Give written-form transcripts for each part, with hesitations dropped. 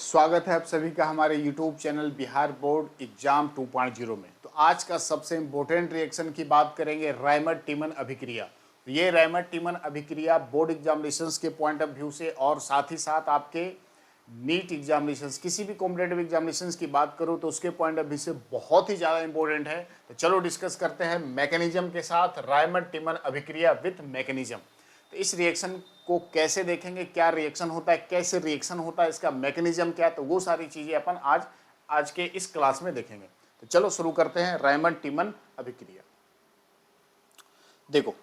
स्वागत है आप सभी का हमारे YouTube channel Bihar board exam 2.0 में। तो आज का सबसे इम्पोर्टेंट रिएक्शन की बात करेंगे रायमर टीमन अभिक्रिया। तो ये रायमर टीमन अभिक्रिया बोर्ड एग्जामिनेशंस के पॉइंट ऑफ व्यू से और साथ ही साथ आपके नीट एग्जामिनेशंस, किसी भी कॉम्पिटेटिव एग्जामिनेशंस की बात करूँ तो उसके पॉइंट ऑफ व्यू से बहुत ही ज़्यादा इंपॉर्टेंट है। तो चलो डिस्कस करते हैं मैकेनिज्म के साथ, रायमर टीमन अभिक्रिया विथ मैकेनिज्म। तो इस रिएक्शन को कैसे देखेंगे, क्या रिएक्शन होता है, कैसे रिएक्शन होता है, इसका मैकेनिज्म क्या है, तो वो सारी चीज़ें अपन आज के इस क्लास में देखेंगे। तो चलो शुरू करते हैं रायमर टीमन अभिक्रिया। देखो,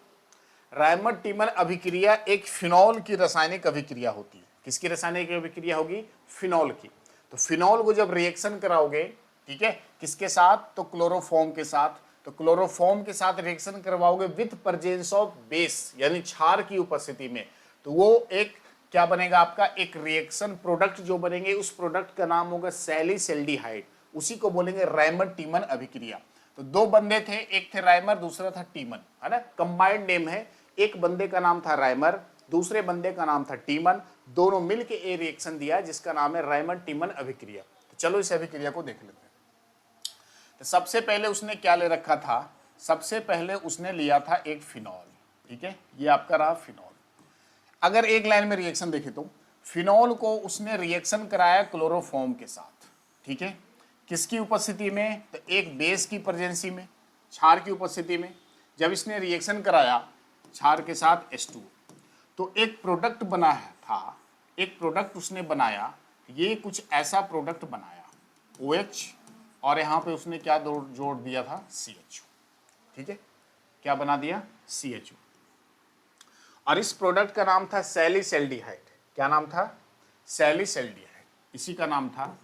रायमर टीमन अभिक्रिया एक फिनॉल की रासायनिक अभिक्रिया होती है। किसकी रासायनिक अभिक्रिया होगी? फिनॉल की। तो फिनॉल को जब रिएक्शन कराओगे, ठीक है, किसके साथ? तो क्लोरोफॉर्म के साथ। तो क्लोरोफॉर्म के साथ रिएक्शन करवाओगे विथ प्रेजेंस ऑफ बेस, यानी क्षार की उपस्थिति में, तो वो एक क्या बनेगा आपका? एक रिएक्शन प्रोडक्ट जो बनेंगे, उस प्रोडक्ट का नाम होगा सैलिसैल्डिहाइड। उसी को बोलेंगे रायमर टीमन अभिक्रिया। तो दो बंदे थे, एक थे रायमर, दूसरा था टीमन, है ना, कंबाइंड नेम है। एक बंदे का नाम था रायमर, दूसरे बंदे का नाम था टीमन, दोनों मिलके ए रिएक्शन दिया जिसका नाम है रायमर टीमन अभिक्रिया। तो चलो इस अभिक्रिया को देख लेते हैं। तो सबसे पहले उसने क्या ले रखा था? सबसे पहले उसने लिया था एक फिनॉल, ठीक है, ये आपका रहा फिनॉल। अगर एक लाइन में रिएक्शन देखें तो फिनॉल को उसने रिएक्शन कराया क्लोरोफॉर्म के साथ, ठीक है, किसकी उपस्थिति में? तो एक बेस की प्रेजेंसी में, क्षार की उपस्थिति में। जब इसने रिएक्शन कराया क्षार के साथ H2, तो एक प्रोडक्ट बना था, एक प्रोडक्ट उसने बनाया, ये कुछ ऐसा प्रोडक्ट बनाया OH, और यहाँ पे उसने क्या जोड़ दिया था? CH, ठीक है, क्या बना दिया? CH। और इस प्रोडक्ट का नाम था सैलिसैल्डिहाइड। क्या नाम था? सैलिसैल्डिहाइड। इसी का नाम था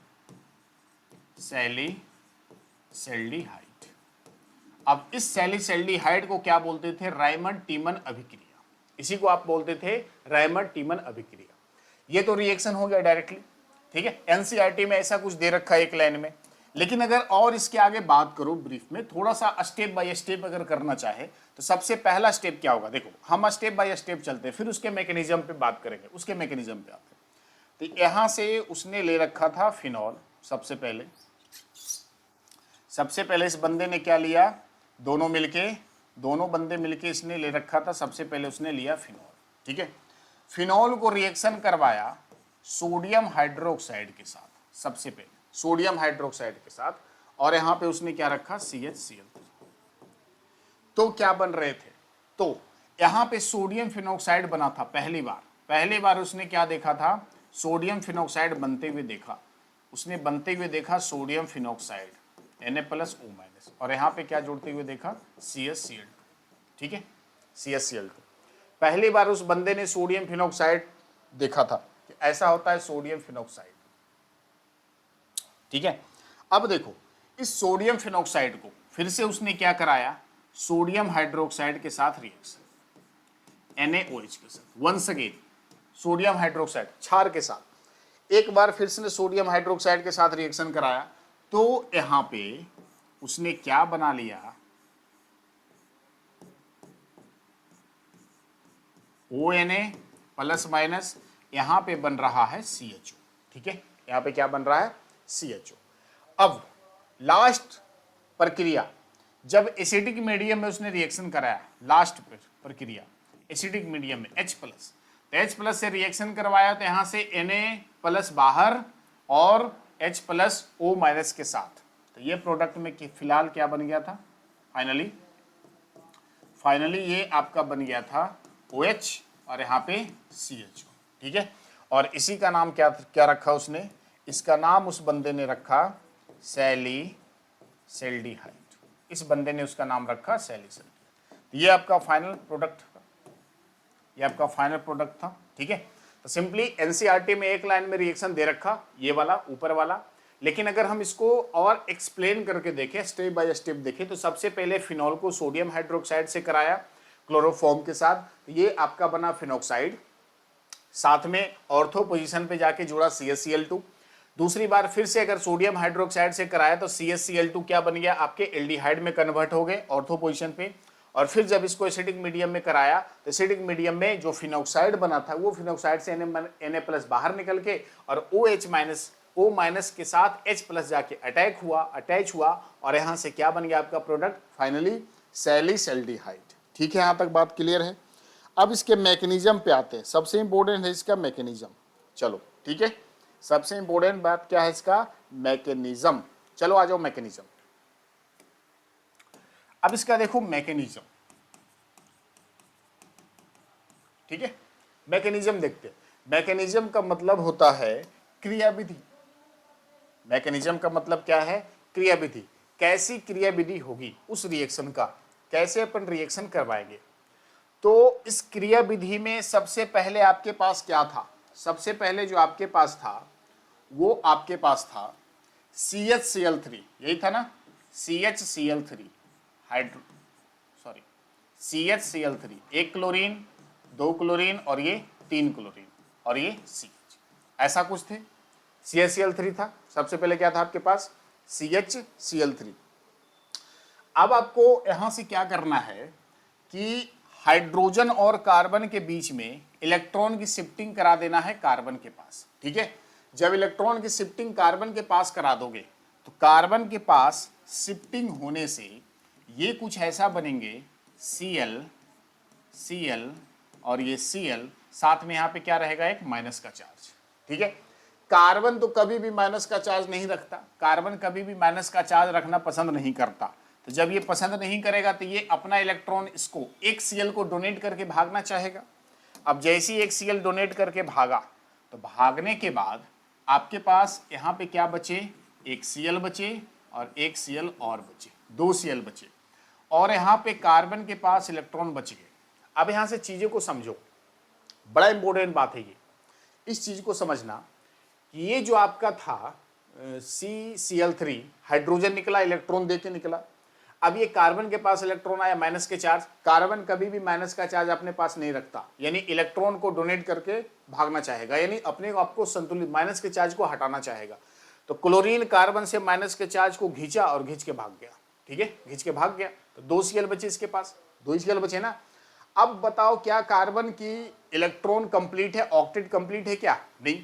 सैलिसैल्डिहाइड। अब इस सैलिसैल्डिहाइड को क्या बोलते थे? रायमर टीमन अभिक्रिया। इसी को आप बोलते थे रायमर टीमन अभिक्रिया। ये तो रिएक्शन हो गया डायरेक्टली, ठीक है, एनसीईआरटी में ऐसा कुछ दे रखा है एक लाइन में। लेकिन अगर और इसके आगे बात करो ब्रीफ में, थोड़ा सा स्टेप बाय स्टेप अगर करना चाहे तो सबसे पहला स्टेप क्या होगा? देखो, हम स्टेप बाय स्टेप चलते हैं, फिर उसके मैकेनिज्म पे बात करेंगे, उसके मैकेनिज्म पे आते हैं। तो यहां से उसने ले रखा था फिनॉल। सबसे पहले इस बंदे ने क्या लिया? दोनों बंदे मिलके इसने ले रखा था, सबसे पहले उसने लिया फिनॉल, ठीक है। फिनॉल को रिएक्शन करवाया सोडियम हाइड्रोक्साइड के साथ, सबसे पहले सोडियम हाइड्रोक्साइड के साथ, और यहां पे उसने क्या रखा? CHCl। तो क्या बन रहे थे? तो यहां पे सोडियम फिनॉक्साइड बना था पहली बार उसने क्या देखा था? सोडियम फिनॉक्साइड बनते हुए देखा। उसने बनते हुए देखा सोडियम फिनॉक्साइड Na+O-, और यहां पे क्या जोड़ते हुए देखा? CHCl2, ठीक है, CHCl2। पहली बार उस बंदे ने सोडियम फिनॉक्साइड देखा था कि ऐसा होता है सोडियम फिनॉक्साइड, ठीक है। अब देखो, इस सोडियम फिनॉक्साइड को फिर से उसने क्या कराया? सोडियम हाइड्रोक्साइड के साथ रिएक्शन, NaOH के साथ, वंस अगेन सोडियम हाइड्रोक्साइड क्षार के साथ एक बार फिर से सोडियम हाइड्रोक्साइड के साथ रिएक्शन कराया। तो यहां पे उसने क्या बना लिया? ONA+- यहां पे बन रहा है CHO, ठीक है, यहां पे क्या बन रहा है? CHO। अब लास्ट प्रक्रिया, जब एसिडिक मीडियम में उसने रिएक्शन कराया, लास्ट प्रक्रिया एसिडिक मीडियम में H+, तो H+ से रिएक्शन करवाया, तो यहां से Na+ बाहर और H+O- के साथ, तो ये प्रोडक्ट में फिलहाल क्या बन गया था? फाइनली ये आपका बन गया था OH, और यहाँ पे CHO, ठीक है। और इसी का नाम क्या रखा उसने? इसका नाम उस बंदे ने रखा सैलिसैल्डिहाइड। इस बंदे ने उसका नाम रखा सैलिसैल्डिहाइड। ये आपका फाइनल प्रोडक्ट था, ठीक है। तो सिंपली एनसीईआरटी में एक लाइन में रिएक्शन दे रखा, ये वाला ऊपर वाला। लेकिन अगर हम इसको और एक्सप्लेन करके देखें, स्टेप बाय स्टेप देखें, तो सबसे पहले फिनॉल को सोडियम हाइड्रोक्साइड से कराया क्लोरोफॉर्म के साथ, तो ये आपका बना फिनॉक्साइड, साथ में ऑर्थो पोजीशन पे जाके जुड़ा CHCl2। दूसरी बार फिर से अगर सोडियम हाइड्रोक्साइड से कराया तो CHCl2 क्या बन गया? आपके एल्डिहाइड में कन्वर्ट हो गए ऑर्थो पोजीशन पे। और फिर जब इसको एसिडिक मीडियम में कराया तो एसिडिक मीडियम में जो फिनॉक्साइड बना था वो फिनॉक्साइड से Na+ बाहर निकल के और OH- O माइनस के साथ H प्लस जाके अटैच हुआ और यहां से क्या बन गया आपका प्रोडक्ट, फाइनली सैलिसल्डिहाइड। ठीक है, यहां तक बात क्लियर है। अब इसके मैकेनिज्म पे आते हैं, सबसे इंपॉर्टेंट है इसका मैकेनिज्म। चलो ठीक है, सबसे इंपॉर्टेंट बात क्या है इसका, मैकेनिज्म। चलो आ जाओ मैकेनिज्म। अब इसका देखो मैकेनिज्म, ठीक है, मैकेनिज्म देखते हैं। मैकेनिज्म का मतलब होता है क्रियाविधि। मैकेनिज्म का मतलब क्या है, क्रियाविधि। कैसी क्रियाविधि होगी उस रिएक्शन का, कैसे अपन रिएक्शन करवाएंगे। तो इस क्रियाविधि में सबसे पहले आपके पास क्या था, सबसे पहले जो आपके पास था वो आपके पास था CHCl3, यही था ना, CHCl3 हाइड्रो सॉरी CHCl3, एक क्लोरीन, दो क्लोरीन और ये तीन क्लोरीन और ये CH, ऐसा कुछ थे। CHCl3 था, सबसे पहले क्या था आपके पास, CHCl3। अब आपको यहां से क्या करना है कि हाइड्रोजन और कार्बन के बीच में इलेक्ट्रॉन की शिफ्टिंग करा देना है कार्बन के पास। ठीक है, जब इलेक्ट्रॉन की शिफ्टिंग कार्बन के पास करा दोगे तो कार्बन के पास शिफ्टिंग होने से ये कुछ ऐसा बनेंगे, Cl और ये Cl, साथ में यहाँ पे क्या रहेगा, एक माइनस का चार्ज। ठीक है, कार्बन तो कभी भी माइनस का चार्ज नहीं रखता, कार्बन कभी भी माइनस का चार्ज रखना पसंद नहीं करता। तो जब ये पसंद नहीं करेगा तो ये अपना इलेक्ट्रॉन इसको एक Cl को डोनेट करके भागना चाहेगा। अब जैसे ही एक Cl डोनेट करके भागा तो भागने के बाद आपके पास यहाँ पे क्या बचे, एक Cl बचे और एक Cl और बचे, दो Cl बचे और यहाँ पे कार्बन के पास इलेक्ट्रॉन बच गए। अब यहाँ से चीज़ों को समझो, बड़ा इंपॉर्टेंट बात है ये, इस चीज़ को समझना कि ये जो आपका था CCl3 हाइड्रोजन निकला, इलेक्ट्रॉन देके निकला। अब ये कार्बन के पास इलेक्ट्रॉन आया माइनस के चार्ज, कार्बन कभी भी माइनस का चार्ज अपने पास नहीं रखता, यानी इलेक्ट्रॉन को डोनेट करके भागना चाहेगा, यानी अपने आपको संतुलित माइनस के चार्ज को हटाना चाहेगा। तो क्लोरीन कार्बन से माइनस के चार्ज को खींचा और खींच के भाग गया। ठीक है, खींच के भाग गया तो दो Cl बचे इसके पास, दो Cl बचे ना। अब बताओ क्या कार्बन की इलेक्ट्रॉन कंप्लीट है, ऑक्टेट कंप्लीट है क्या, नहीं।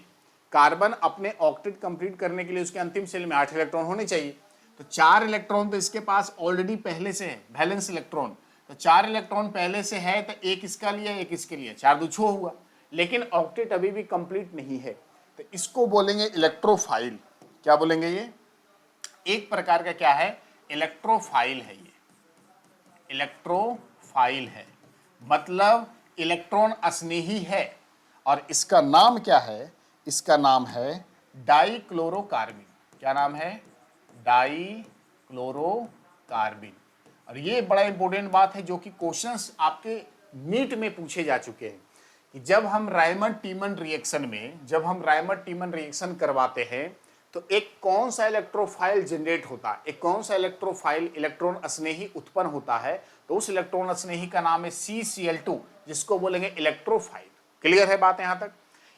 कार्बन अपने ऑक्टेट कंप्लीट करने के लिए उसके अंतिम शेल में 8 इलेक्ट्रॉन होने चाहिए। तो 4 इलेक्ट्रॉन तो इसके पास ऑलरेडी पहले से है, वैलेंस इलेक्ट्रॉन। तो 4 इलेक्ट्रॉन पहले से है तो एक इसका लिया एक इसके लिए, 4 दो 6 हुआ। लेकिन ऑक्टेट अभी भी कंप्लीट नहीं है, तो इसको बोलेंगे इलेक्ट्रोफाइल। क्या बोलेंगे, ये एक प्रकार का क्या है, इलेक्ट्रोफाइल है। ये इलेक्ट्रोफाइल है, मतलब इलेक्ट्रॉन स्नेही है। और इसका नाम क्या है, इसका नाम है डाइक्लोरोकार्बिन। क्या नाम है, डाइक्लोरोकार्बिन। और ये बड़ा इंपॉर्टेंट बात है जो कि क्वेश्चंस आपके नीट में पूछे जा चुके हैं कि जब हम रायमंड टीमन रिएक्शन करवाते हैं तो एक कौन सा इलेक्ट्रोफाइल जनरेट होता है, एक कौन सा इलेक्ट्रोफाइल इलेक्ट्रॉन स्नेही उत्पन्न होता है, तो उस इलेक्ट्रॉन स्नेही का नाम है CCl2, जिसको बोलेंगे इलेक्ट्रोफाइल। क्लियर है बात यहाँ तक,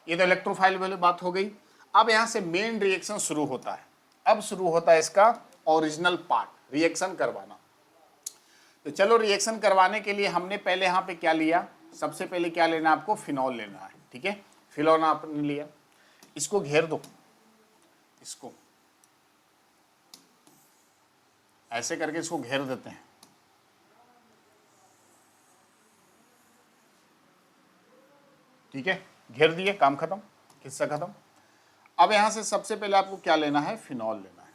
ये तो इलेक्ट्रोफाइल वाली बात हो गई। अब यहाँ से मेन रिएक्शन शुरू होता है, अब शुरू होता है इसका ओरिजिनल पार्ट, रिएक्शन करवाना। तो चलो रिएक्शन करवाने के लिए हमने पहले यहाँ पे क्या लिया, सबसे पहले क्या लेना, आपको फिनॉल लेना है। ठीक है, फिनॉल आपने लिया, इसको घेर दो, इसको ऐसे करके इसको घेर देते हैं। ठीक है, घेर दिए, काम खत्म, किस्सा खत्म। अब यहां से सबसे पहले आपको क्या लेना है, फिनॉल लेना है।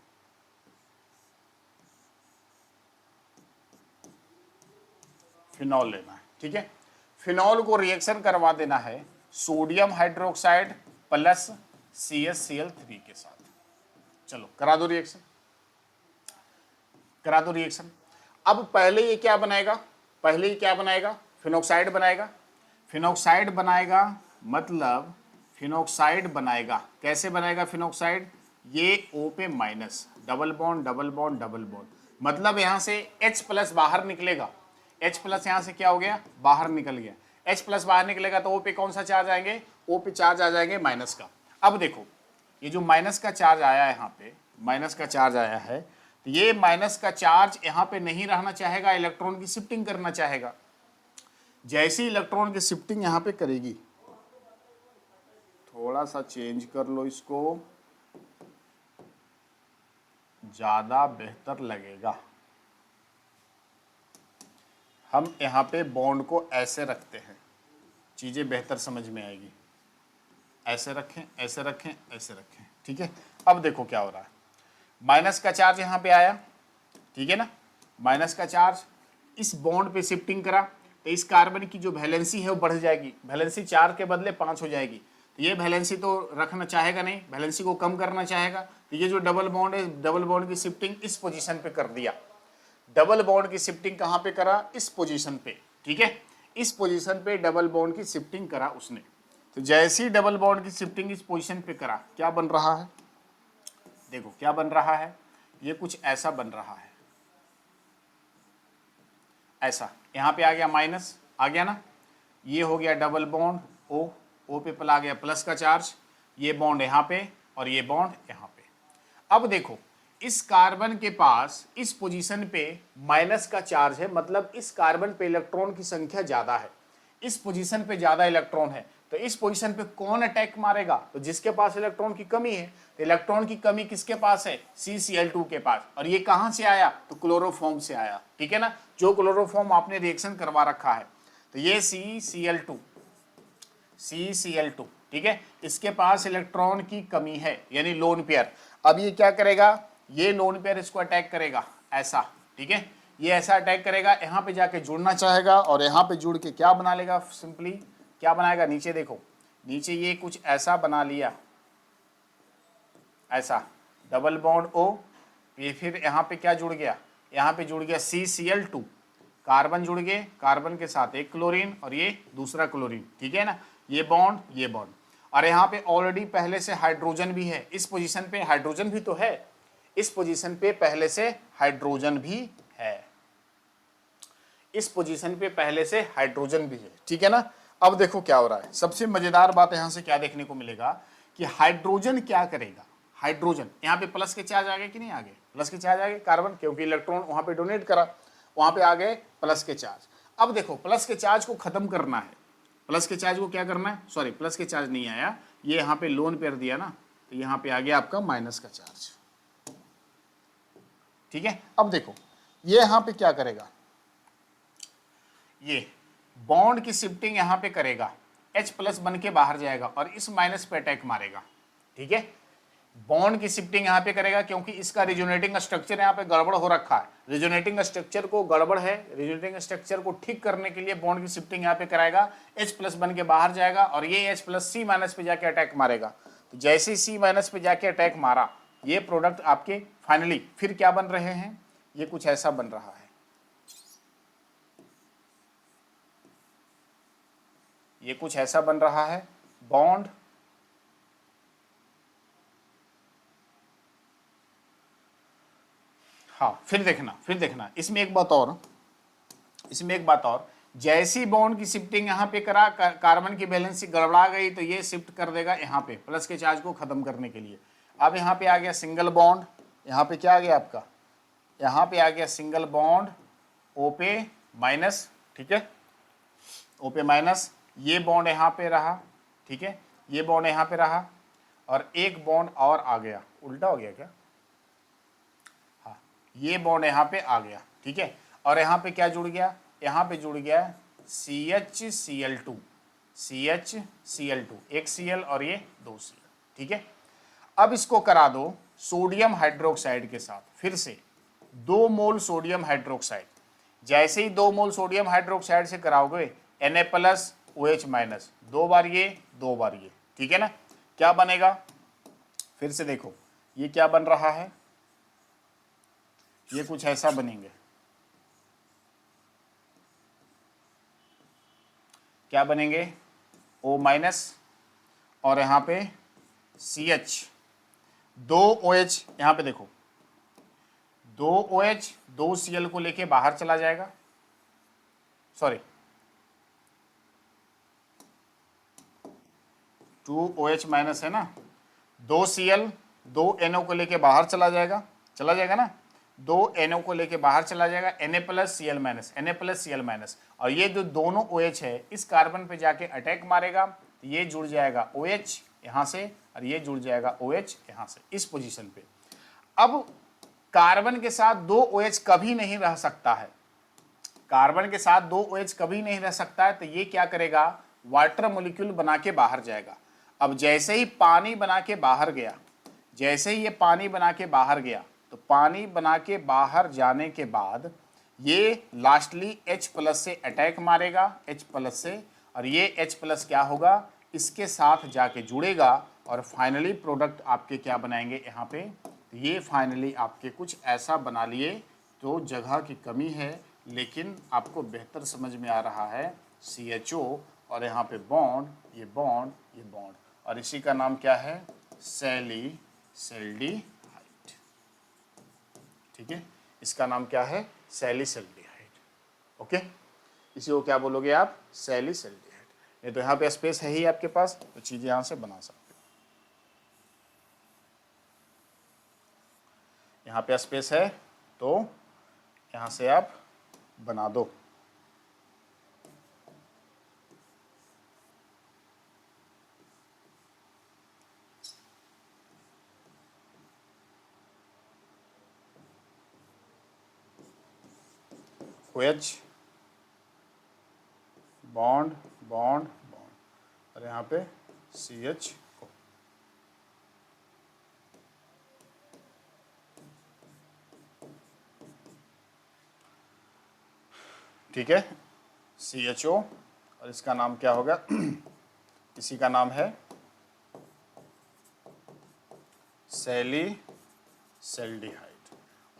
फिनॉल लेना है। ठीक है, फिनॉल को रिएक्शन करवा देना है सोडियम हाइड्रोक्साइड प्लस CHCl3 के साथ। चलो करा दो रिएक्शन, करा दो रिएक्शन। अब पहले ये क्या बनाएगा, पहले ये क्या बनाएगा, फिनॉक्साइड बनाएगा। फिनॉक्साइड बनाएगा मतलब फिनॉक्साइड बनाएगा, कैसे बनाएगा फिनॉक्साइड, ये O पे minus, double bond double bond double bond, मतलब यहाँ से H प्लस बाहर निकलेगा, H प्लस यहाँ से क्या हो गया, बाहर निकल गया। H प्लस बाहर निकलेगा तो O पे कौन सा चार्ज आएंगे, O पे चार्ज आ जाएंगे माइनस का। अब देखो ये जो माइनस का चार्ज आया है, यहाँ पे माइनस का चार्ज आया है, तो ये माइनस का चार्ज यहाँ पे नहीं रहना चाहेगा, इलेक्ट्रॉन की शिफ्टिंग करना चाहेगा। जैसे इलेक्ट्रॉन की शिफ्टिंग यहाँ पे करेगी, थोड़ा सा चेंज कर लो इसको, ज़्यादा बेहतर लगेगा। हम यहाँ पे बॉन्ड को ऐसे रखते हैं, चीज़ें बेहतर समझ में आएगी। ऐसे रखें, ऐसे रखें, ऐसे रखें, ठीक है। अब देखो क्या हो रहा है, माइनस का चार्ज यहाँ पे आया, ठीक है ना। माइनस का चार्ज इस बॉन्ड पे शिफ्टिंग करा तो इस कार्बन की जो वैलेंसी है वो बढ़ जाएगी, वैलेंसी 4 के बदले 5 हो जाएगी। तो ये वैलेंसी तो रखना चाहेगा नहीं, वैलेंसी को कम करना चाहेगा। तो ये जो डबल बॉन्ड है, डबल बॉन्ड की शिफ्टिंग इस पोजीशन पे कर दिया। डबल बॉन्ड की शिफ्टिंग कहाँ पे करा, इस पोजीशन पे, ठीक है। इस पोजीशन पे डबल बॉन्ड की शिफ्टिंग करा उसने। तो जैसे ही डबल बॉन्ड की शिफ्टिंग इस पोजीशन पे करा, क्या बन रहा है, देखो क्या बन रहा है, ये कुछ ऐसा बन रहा है, ऐसा। यहाँ पे आ गया माइनस, आ गया ना, ये हो गया डबल बॉन्ड ओ, ओ पे आ गया प्लस का चार्ज, ये बॉन्ड यहाँ पे और ये बॉन्ड यहाँ पे। अब देखो इस कार्बन के पास इस पोजीशन पे माइनस का चार्ज है, मतलब इस कार्बन पे इलेक्ट्रॉन की संख्या ज्यादा है, इस पोजीशन पे ज्यादा इलेक्ट्रॉन है। तो इस पोजीशन पे कौन अटैक मारेगा, तो जिसके पास इलेक्ट्रॉन की कमी है। तो इलेक्ट्रॉन की कमी किसके पास है, CCl2 के पास। और ये कहां से आया, तो क्लोरोफॉर्म से आया, ठीक है ना, जो क्लोरोफॉर्म आपने रिएक्शन करवा रखा है। तो ये CCl2, ठीक है, इसके पास इलेक्ट्रॉन की कमी है, यानी लोन पेयर। अब ये क्या करेगा, ये लोन पेयर इसको अटैक करेगा ऐसा, ठीक है, ये ऐसा अटैक करेगा, यहाँ पे जाके जुड़ना चाहेगा और यहाँ पे जुड़ के क्या बना लेगा, सिंपली क्या बनाएगा, नीचे देखो, नीचे ये कुछ ऐसा बना लिया, ऐसा डबल बॉन्ड O, ये फिर यहाँ पे क्या जुड़ गया, यहाँ पे जुड़ गया CCl2, कार्बन जुड़ गए, कार्बन के साथ एक क्लोरीन और ये दूसरा क्लोरीन, ठीक है ना, ये बॉन्ड, ये बॉन्ड। और यहाँ पे ऑलरेडी पहले से हाइड्रोजन भी है, इस पोजीशन पे हाइड्रोजन भी तो है, इस पोजीशन पे पहले से हाइड्रोजन भी है, इस पोजीशन पे पहले से हाइड्रोजन भी है, ठीक है ना। अब देखो क्या हो रहा है, सबसे मजेदार बात यहां से क्या देखने को मिलेगा कि हाइड्रोजन क्या करेगा, हाइड्रोजन यहाँ पे प्लस के चार्ज आ गए कि नहीं आ गए, प्लस के चार्ज आ गए, कार्बन क्योंकि इलेक्ट्रॉन वहां पे डोनेट करा, वहां पे आ गए प्लस के चार्ज। अब देखो प्लस के चार्ज को खत्म करना है, प्लस के चार्ज को क्या करना है, सॉरी प्लस के चार्ज नहीं आया, ये यहाँ पे लोन पेयर दिया ना, तो यहाँ पे आ गया आपका माइनस का चार्ज, ठीक है। अब देखो ये यहाँ पे क्या करेगा, ये बॉन्ड की शिफ्टिंग यहाँ पे करेगा, H प्लस बन के बाहर जाएगा और इस माइनस पे अटैक मारेगा, ठीक है। बॉन्ड की शिफ्टिंग यहाँ पे करेगा क्योंकि इसका रिजोनेटिंग स्ट्रक्चर यहाँ पे गड़बड़ हो रखा है, रिजोनेटिंग स्ट्रक्चर को गड़बड़ है, रिजोनेटिंग स्ट्रक्चर को ठीक करने के लिए बॉन्ड की शिफ्टिंग यहाँ पे कराएगा, H प्लस बन के बाहर जाएगा और ये H प्लस C माइनस पे जाके अटैक मारेगा। तो जैसे ही C माइनस पे जाके अटैक मारा, ये प्रोडक्ट आपके फाइनली फिर क्या बन रहे हैं, ये कुछ ऐसा बन रहा है, ये कुछ ऐसा बन रहा है, बॉन्ड हाँ, फिर देखना इसमें एक बात और, जैसी बॉन्ड की शिफ्टिंग यहाँ पे करा, कार्बन की बैलेंस गड़बड़ा गई तो ये शिफ्ट कर देगा यहाँ पे प्लस के चार्ज को खत्म करने के लिए। अब यहाँ पे आ गया सिंगल बॉन्ड, यहाँ पे क्या आ गया आपका, यहाँ पे आ गया सिंगल बॉन्ड O पे माइनस, ठीक है, O पे माइनस, ये बॉन्ड यहाँ पे रहा, ठीक है, ये बॉन्ड यहाँ पे रहा और एक बॉन्ड और आ गया, उल्टा हो गया क्या, हाँ, ये बॉन्ड यहाँ पे आ गया, ठीक है। और यहाँ पे क्या जुड़ गया, यहाँ पे जुड़ गया CHCl2, एक Cl और ये 2 Cl, ठीक है। अब इसको करा दो सोडियम हाइड्रोक्साइड के साथ, फिर से 2 मोल सोडियम हाइड्रोक्साइड, जैसे ही 2 मोल सोडियम हाइड्रोक्साइड से कराओगे Na प्लस OH माइनस, 2 बार ये 2 बार ये, ठीक है ना, क्या बनेगा, फिर से देखो ये क्या बन रहा है, ये कुछ ऐसा बनेंगे, क्या बनेंगे, O माइनस और यहाँ पे CH, 2 OH, यहाँ पे देखो 2 OH 2 Cl को लेके बाहर चला जाएगा, सॉरी 2 OH माइनस है ना, 2 Cl 2 NO को लेके बाहर चला जाएगा ना, 2 NO को लेके बाहर चला जाएगा, Na प्लस Cl माइनस, और ये जो दोनों OH है इस कार्बन पे जाके अटैक मारेगा, तो ये जुड़ जाएगा OH यहाँ से और ये जुड़ जाएगा OH यहाँ से, इस पोजीशन पे। अब कार्बन के साथ दो OH कभी नहीं रह सकता है, कार्बन के साथ दो OH कभी नहीं रह सकता है, तो ये क्या करेगा, वाटर मॉलिक्यूल बना के बाहर जाएगा। अब जैसे ही पानी बना के बाहर गया, जैसे ही ये पानी बना के बाहर गया, तो पानी बना के बाहर जाने के बाद ये लास्टली H+ से अटैक मारेगा, H+ से, और ये H+ क्या होगा, इसके साथ जाके जुड़ेगा और फाइनली प्रोडक्ट आपके क्या बनाएंगे यहाँ पे, तो ये फाइनली आपके कुछ ऐसा बना लिए। तो जगह की कमी है लेकिन आपको बेहतर समझ में आ रहा है, CHO और यहाँ पे बॉन्ड, ये बॉन्ड, ये बॉन्ड, और इसी का नाम क्या है, सैलिसैल्डिहाइड। ठीक है, इसका नाम क्या है, सैलिसैल्डिहाइड। ओके, इसी को क्या बोलोगे आप, सैलिसैल्डिहाइड। ये तो यहाँ पे स्पेस है ही आपके पास, तो चीजें यहाँ से बना सकते हो। यहाँ पे स्पेस है तो यहाँ से आप बना दो। OH बॉन्ड बॉन्ड बॉन्ड, और यहाँ पे CH को। ठीक है, CHO, और इसका नाम क्या होगा, इसी का नाम है सैलिसैल्डिहाइड,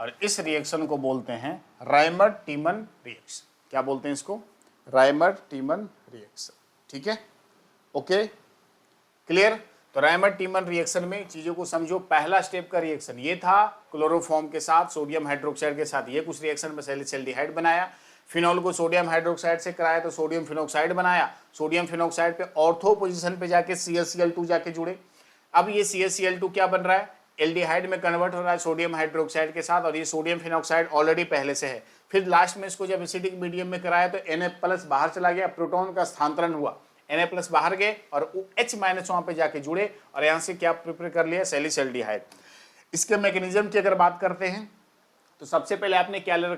और इस रिएक्शन को बोलते हैं रायमर्ट-टीमन रिएक्शन। क्या बोलते हैं इसको, रायमर्ट-टीमन रिएक्शन। ठीक है, ओके, क्लियर। तो रायमर्ट-टीमन रिएक्शन में चीजों को समझो। पहला स्टेप का रिएक्शन ये था, क्लोरोफॉर्म के साथ सोडियम हाइड्रोक्साइड के साथ ये कुछ रिएक्शन में सैलिसैल्डिहाइड बनाया। फिनॉल को सोडियम हाइड्रोक्साइड से कराया तो सोडियम फिनोक्साइड बनाया। सोडियम फिनोक्साइड पे ऑर्थो पोजीशन पे जाके CaCl2 जाके जुड़े। अब ये CaCl2 क्या बन रहा है, एल्डिहाइड में कन्वर्ट हो रहा है सोडियम हाइड्रोक्साइड के साथ, और ये सोडियम फिनोक्साइड ऑलरेडी पहले से है। फिर लास्ट में इसको जब एसिडिक मीडियम में कराया तो Na+ बाहर चला गया, प्रोटॉन का स्थानांतरण हुआ, Na+ बाहर गए और H- वहां पे जाके जुड़े, और यहाँ से क्या प्रिपेयर कर लिया, सैलिसैल्डिहाइड। इसके मैकेनिज्म की अगर बात करते हैं तो सबसे पहले आपने क्या ले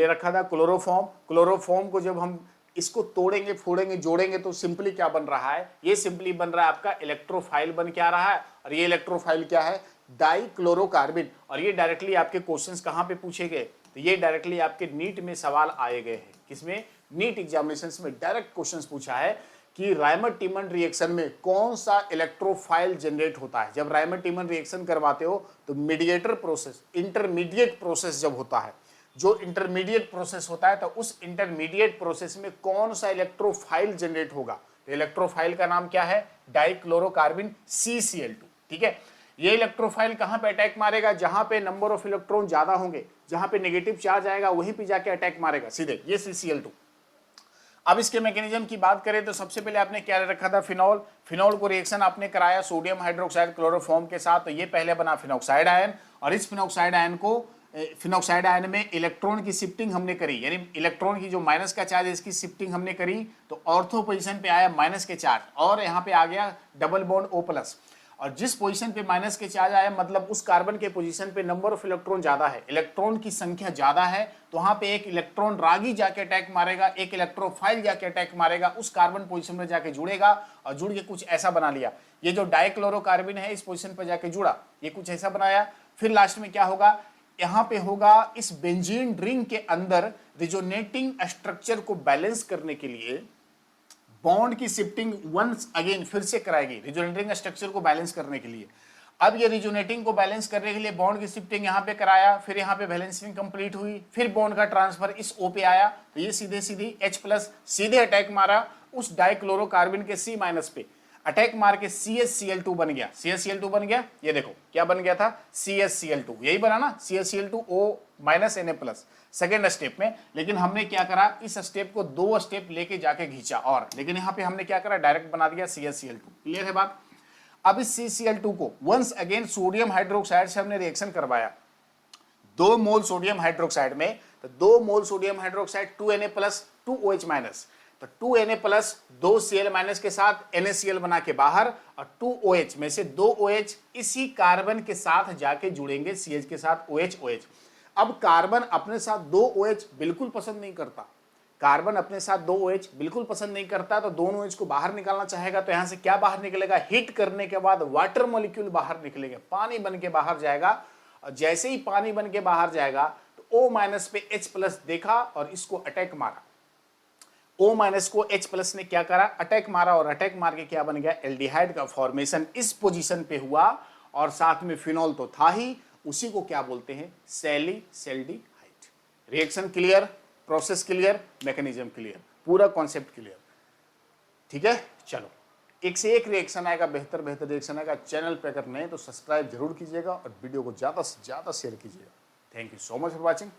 रखा था, क्लोरोफॉर्म। क्लोरोफॉर्म को जब हम इसको तोड़ेंगे, फोड़ेंगे, जोड़ेंगे तो सिंपली क्या बन रहा है, ये सिंपली बन रहा है आपका इलेक्ट्रोफाइल बन के आ रहा है, और ये इलेक्ट्रोफाइल क्या है, डाइक्लोरोकार्बिन। और ये डायरेक्टली आपके क्वेश्चंस कहां पे पूछे गए, तो ये डायरेक्टली आपके नीट में सवाल आए गए हैं। किसमें, नीट एग्जामिनेशंस में डायरेक्ट क्वेश्चंस पूछा है कि रायमर्ट-टीमन रिएक्शन में कौन सा इलेक्ट्रोफाइल जनरेट होता है। जब रायमर्ट-टीमन रिएक्शन करवाते हो तो मीडिएटर प्रोसेस, इंटरमीडिएट प्रोसेस जब होता है, जो इंटरमीडिएट प्रोसेस होता है, तो उस इंटरमीडिएट प्रोसेस में कौन सा इलेक्ट्रोफाइल जनरेट होगा, तो इलेक्ट्रोफाइल का नाम क्या है, डाइक्लोरोकार्बिन CCl2। ठीक है, ये इलेक्ट्रोफाइल कहां पे अटैक मारेगा, जहां पे नंबर ऑफ इलेक्ट्रॉन ज्यादा होंगे, जहां पे नेगेटिव चार्ज आएगा वहीं पे जाके अटैक मारेगा सीधे, ये CCl2। अब इसके मैकेनिज्म की बात करें तो सबसे पहले आपने क्या रखा था, फिनॉल। फिनॉल को रिएक्शन आपने कराया सोडियम हाइड्रोक्साइड क्लोरोफॉर्म के साथ, तो ये पहले बना फिनॉक्साइड आयन, और इस फिनॉक्साइड आयन को, फिनॉक्साइड आयन में इलेक्ट्रॉन की शिफ्टिंग हमने करी, यानी इलेक्ट्रॉन की जो माइनस का चार्ज है इसकी शिफ्टिंग हमने करी, तो ऑर्थो पोजीशन पे आया माइनस के चार्ज, और यहाँ पे आ गया डबल बॉन्ड O+। और जिस पोजीशन पे माइनस के चार्ज आया, मतलब उस कार्बन के पोजीशन पे नंबर ऑफ इलेक्ट्रॉन ज्यादा है, इलेक्ट्रॉन की संख्या ज्यादा है, तो वहां पे एक इलेक्ट्रॉन रागी जाके अटैक मारेगा, एक इलेक्ट्रोफाइल जाके अटैक मारेगा, उस कार्बन पोजीशन में जाके जुड़ेगा, और जुड़ के कुछ ऐसा बना लिया। ये जो डाइक्लोरोकार्बिन है इस पोजीशन पर जाके जुड़ा, ये कुछ ऐसा बनाया। फिर लास्ट में क्या होगा, यहाँ पे होगा इस बेंजीन रिंग के अंदर रिजोनेटिंग स्ट्रक्चर को बैलेंस करने के लिए बॉन्ड की शिफ्टिंग वंस अगेन फिर से कराएगी, रिजोनेटिंग स्ट्रक्चर को बैलेंस करने के लिए। अब ये रिजोनेटिंग को बैलेंस करने के लिए बॉन्ड की शिफ्टिंग यहाँ पे कराया, फिर यहाँ पे बैलेंसिंग कंप्लीट हुई, फिर बॉन्ड का ट्रांसफर इस O पे आया, तो ये सीधे सीधी H+ सीधे अटैक मारा उस डाइक्लोरोकार्बिन के C- पे, अटैक मार के CaCl2 बन गया। CaCl2 बन गया, ये देखो क्या बन गया था, CaCl2, यही बना ना, CaCl2 O- Na+, second step में। लेकिन हमने क्या करा, इस स्टेप को 2 स्टेप लेके जाके खींचा, और लेकिन यहाँ पे हमने क्या करा, डायरेक्ट बना दिया CaCl2। क्लियर है बात। अब इस CCl2 को वंस अगेन सोडियम हाइड्रोक्साइड से हमने रिएक्शन करवाया, 2 मोल सोडियम हाइड्रोक्साइड में, तो 2 मोल सोडियम हाइड्रोक्साइड 2Na+, 2OH-, तो 2Na प्लस 2Cl माइनस के साथ NaCl बना के बाहर, और 2OH में से 2OH इसी कार्बन के साथ जाके जुड़ेंगे CH के साथ OH। अब कार्बन अपने साथ 2OH बिल्कुल पसंद नहीं करता, कार्बन अपने साथ 2OH बिल्कुल पसंद नहीं करता, तो दोनों OH को बाहर निकालना चाहेगा, तो यहां से क्या बाहर निकलेगा, हीट करने के बाद वाटर मॉलिक्यूल बाहर निकलेंगे, पानी बन के बाहर जाएगा। और जैसे ही पानी बन के बाहर जाएगा तो O माइनस पे H प्लस देखा और इसको अटैक मारा, O माइनस को H प्लस ने क्या करा, अटैक मारा, और अटैक मार के क्या बन गया, एल्डिहाइड का फॉर्मेशन इस पोजीशन पे हुआ, और साथ में फिनॉल तो था ही, उसी को क्या बोलते हैं, salicylaldehyde. Reaction clear, process clear, mechanism clear, पूरा कॉन्सेप्ट क्लियर। ठीक है, चलो एक से एक रिएक्शन आएगा, बेहतर बेहतर रिएक्शन आएगा। चैनल पे अगर नए तो सब्सक्राइब जरूर कीजिएगा और वीडियो को ज़्यादा से ज़्यादा शेयर कीजिएगा। Thank you so much for watching.